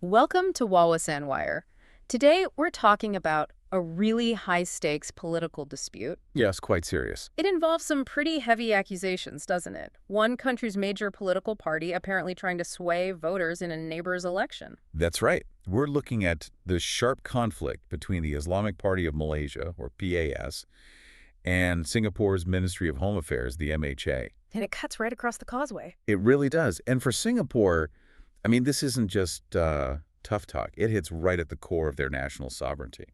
Welcome to Wawa Sandwire. Today, we're talking about a really high-stakes political dispute. Yes, quite serious. It involves some pretty heavy accusations, doesn't it? One country's major political party apparently trying to sway voters in a neighbor's election. That's right. We're looking at the sharp conflict between the Islamic Party of Malaysia, or PAS, and Singapore's Ministry of Home Affairs, the MHA. And it cuts right across the causeway. It really does. And for Singapore, I mean, this isn't just tough talk. It hits right at the core of their national sovereignty.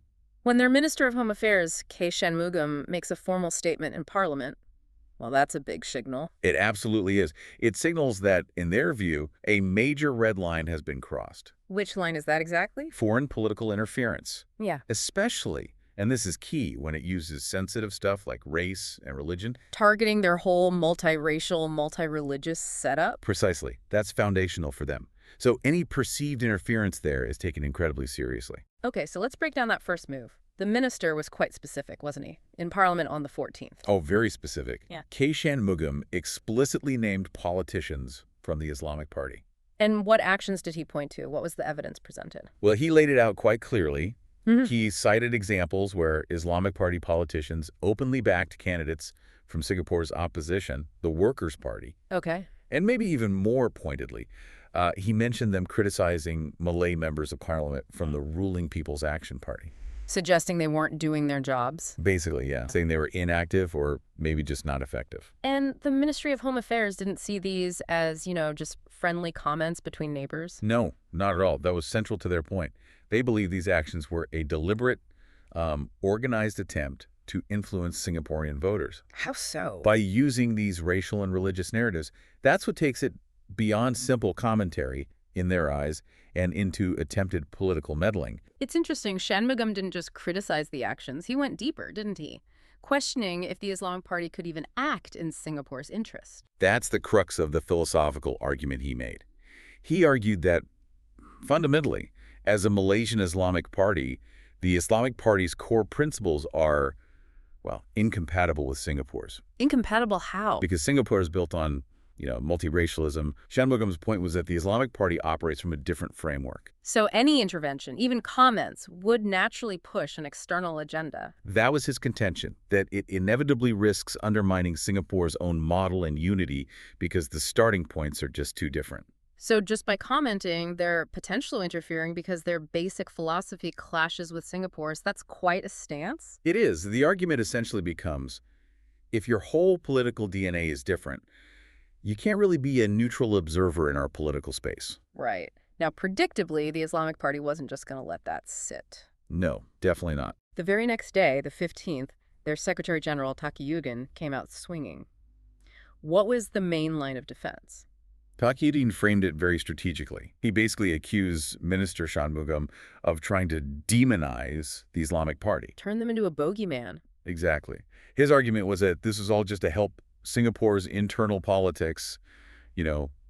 When their Minister of Home Affairs, K. Shanmugam, makes a formal statement in Parliament, well, that's a big signal. It absolutely is. It signals that, in their view, a major red line has been crossed. Which line is that exactly? Foreign political interference. Yeah. Especially, and this is key, when it uses sensitive stuff like race and religion. Targeting their whole multiracial, multi-religious setup? Precisely. That's foundational for them. So any perceived interference there is taken incredibly seriously. Okay, so let's break down that first move. The minister was quite specific, wasn't he? In Parliament on the 14th. Oh, very specific. Yeah. K. Shanmugam explicitly named politicians from the Islamic Party. And what actions did he point to? What was the evidence presented? Well, he laid it out quite clearly. Mhm. He cited examples where Islamic Party politicians openly backed candidates from Singapore's opposition, the Workers' Party. Okay. And maybe even more pointedly, he mentioned them criticizing Malay members of parliament from the ruling People's Action Party. Suggesting they weren't doing their jobs. Basically, yeah. Saying they were inactive or maybe just not effective. And the Ministry of Home Affairs didn't see these as, just friendly comments between neighbors? No, not at all. That was central to their point. They believe these actions were a deliberate, organized attempt to influence Singaporean voters. How so? By using these racial and religious narratives, that's what takes it beyond simple commentary, in their eyes, and into attempted political meddling. It's interesting, Shanmugam didn't just criticize the actions, he went deeper, didn't he? Questioning if the Islamic Party could even act in Singapore's interest. That's the crux of the philosophical argument he made. He argued that, fundamentally, as a Malaysian Islamic Party, the Islamic Party's core principles are, well, incompatible with Singapore's. Incompatible how? Because Singapore is built on multiracialism. Shanmugam's point was that the Islamic Party operates from a different framework. So any intervention, even comments, would naturally push an external agenda. That was his contention, that it inevitably risks undermining Singapore's own model and unity because the starting points are just too different. So just by commenting, they're potentially interfering because their basic philosophy clashes with Singapore's. That's quite a stance. It is. The argument essentially becomes, if your whole political DNA is different, you can't really be a neutral observer in our political space. Right. Now, predictably, the Islamic Party wasn't just going to let that sit. No, definitely not. The very next day, the 15th, their Secretary General, Takiyugan, came out swinging. What was the main line of defense? Takiyuddin framed it very strategically. He basically accused Minister Shanmugam of trying to demonize the Islamic Party. Turn them into a bogeyman. Exactly. His argument was that this was all just to help Singapore's internal politics,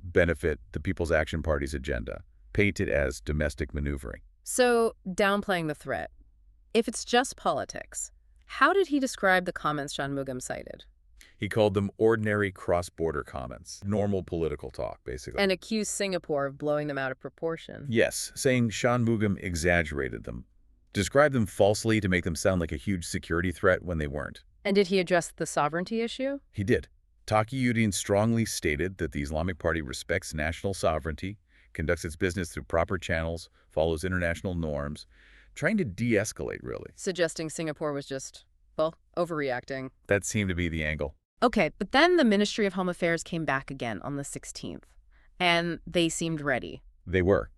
benefit the People's Action Party's agenda, painted as domestic maneuvering. So, downplaying the threat. If it's just politics, how did he describe the comments Shanmugam cited? He called them ordinary cross-border comments, normal political talk, basically. And accused Singapore of blowing them out of proportion. Yes, saying Shanmugam exaggerated them, described them falsely to make them sound like a huge security threat when they weren't. And did he address the sovereignty issue? He did. Takiyuddin strongly stated that the Islamic Party respects national sovereignty, conducts its business through proper channels, follows international norms, trying to de-escalate, really. Suggesting Singapore was just, overreacting. That seemed to be the angle. Okay, but then the Ministry of Home Affairs came back again on the 16th, and they seemed ready. They were.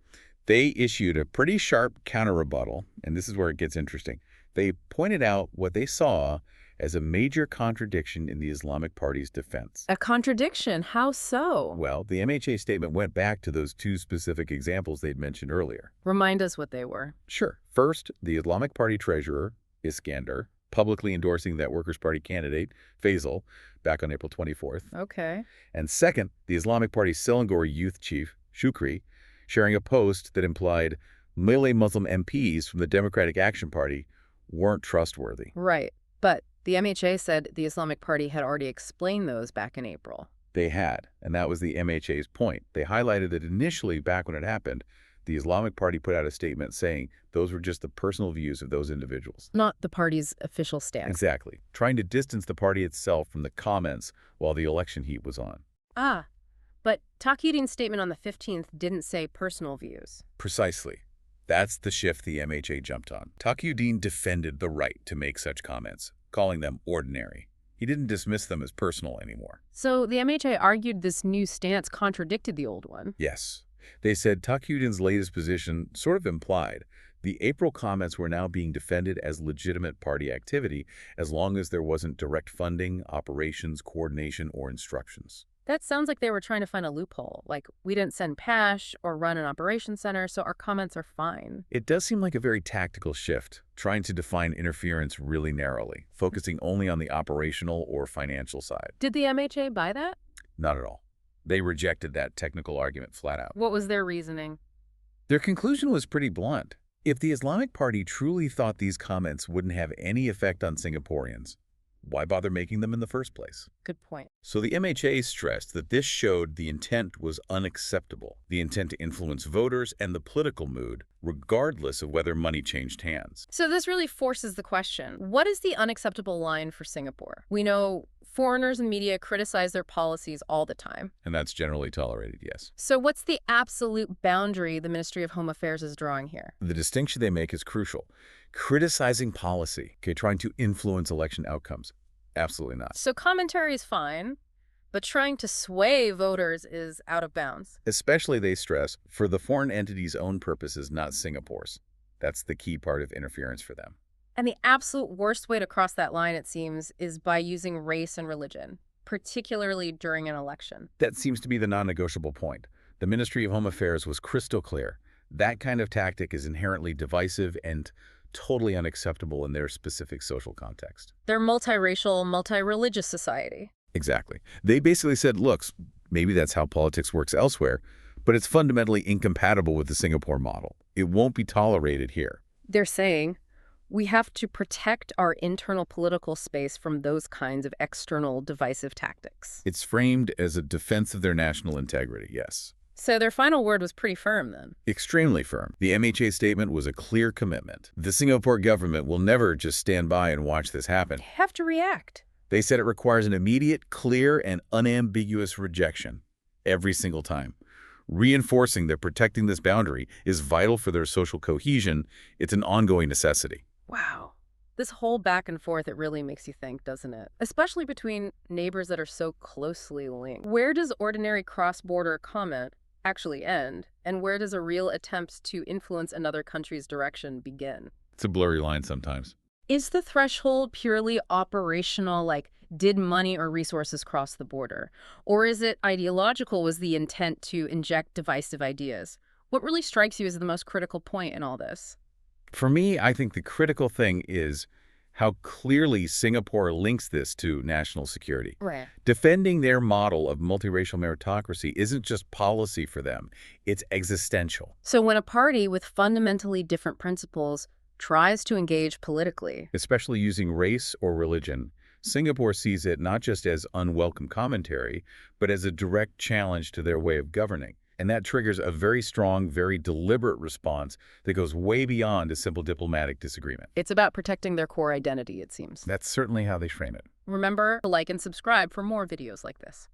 They issued a pretty sharp counter-rebuttal, and this is where it gets interesting. They pointed out what they saw as a major contradiction in the Islamic Party's defense. A contradiction? How so? Well, the MHA statement went back to those two specific examples they'd mentioned earlier. Remind us what they were. Sure. First, the Islamic Party treasurer, Iskander, publicly endorsing that Workers' Party candidate, Faisal, back on April 24th. Okay. And second, the Islamic Party Selangor youth chief, Shukri, sharing a post that implied Malay Muslim MPs from the Democratic Action Party weren't trustworthy. Right. But the MHA said the Islamic Party had already explained those back in April. They had, and that was the MHA's point. They highlighted that initially, back when it happened, The Islamic Party put out a statement saying those were just the personal views of those individuals. Not the party's official stance. Exactly. Trying to distance the party itself from the comments while the election heat was on. Ah, but Taqiyuddin's statement on the 15th didn't say personal views. Precisely. That's the shift the MHA jumped on. Taqiyuddin defended the right to make such comments, calling them ordinary. He didn't dismiss them as personal anymore. So the MHA argued this new stance contradicted the old one. Yes. They said Taqiyuddin's latest position sort of implied the April comments were now being defended as legitimate party activity as long as there wasn't direct funding, operations, coordination, or instructions. That sounds like they were trying to find a loophole, like we didn't send PASH or run an operations center, so our comments are fine. It does seem like a very tactical shift, trying to define interference really narrowly, focusing only on the operational or financial side. Did the MHA buy that? Not at all. They rejected that technical argument flat out. What was their reasoning? Their conclusion was pretty blunt. If the Islamic Party truly thought these comments wouldn't have any effect on Singaporeans, why bother making them in the first place? Good point. So the MHA stressed that this showed the intent was unacceptable, the intent to influence voters and the political mood, regardless of whether money changed hands. So this really forces the question, what is the unacceptable line for Singapore? We know foreigners and media criticize their policies all the time. And that's generally tolerated, yes. So what's the absolute boundary the Ministry of Home Affairs is drawing here? The distinction they make is crucial. Criticizing policy, trying to influence election outcomes. Absolutely not. So commentary is fine, but trying to sway voters is out of bounds. Especially, they stress, for the foreign entity's own purposes, not Singapore's. That's the key part of interference for them. And the absolute worst way to cross that line, it seems, is by using race and religion, particularly during an election. That seems to be the non-negotiable point. The Ministry of Home Affairs was crystal clear. That kind of tactic is inherently divisive and totally unacceptable in their specific social context. They're multiracial, multi-religious society. Exactly. They basically said, look, maybe that's how politics works elsewhere, but it's fundamentally incompatible with the Singapore model. It won't be tolerated here. They're saying we have to protect our internal political space from those kinds of external divisive tactics. It's framed as a defense of their national integrity, yes. So their final word was pretty firm then. Extremely firm. The MHA statement was a clear commitment. The Singapore government will never just stand by and watch this happen. They have to react. They said it requires an immediate, clear, and unambiguous rejection every single time. Reinforcing that protecting this boundary is vital for their social cohesion. It's an ongoing necessity. Wow. This whole back and forth, it really makes you think, doesn't it? Especially between neighbors that are so closely linked. Where does ordinary cross-border comment actually end, and where does a real attempt to influence another country's direction begin? It's a blurry line sometimes. Is the threshold purely operational, like did money or resources cross the border? Or is it ideological, was the intent to inject divisive ideas? What really strikes you as the most critical point in all this? For me, I think the critical thing is how clearly Singapore links this to national security. Right. Defending their model of multiracial meritocracy isn't just policy for them, it's existential. So when a party with fundamentally different principles tries to engage politically, Especially using race or religion, Singapore sees it not just as unwelcome commentary, but as a direct challenge to their way of governing. And that triggers a very strong, very deliberate response that goes way beyond a simple diplomatic disagreement. it's about protecting their core identity, it seems. That's certainly how they frame it. Remember to like and subscribe for more videos like this.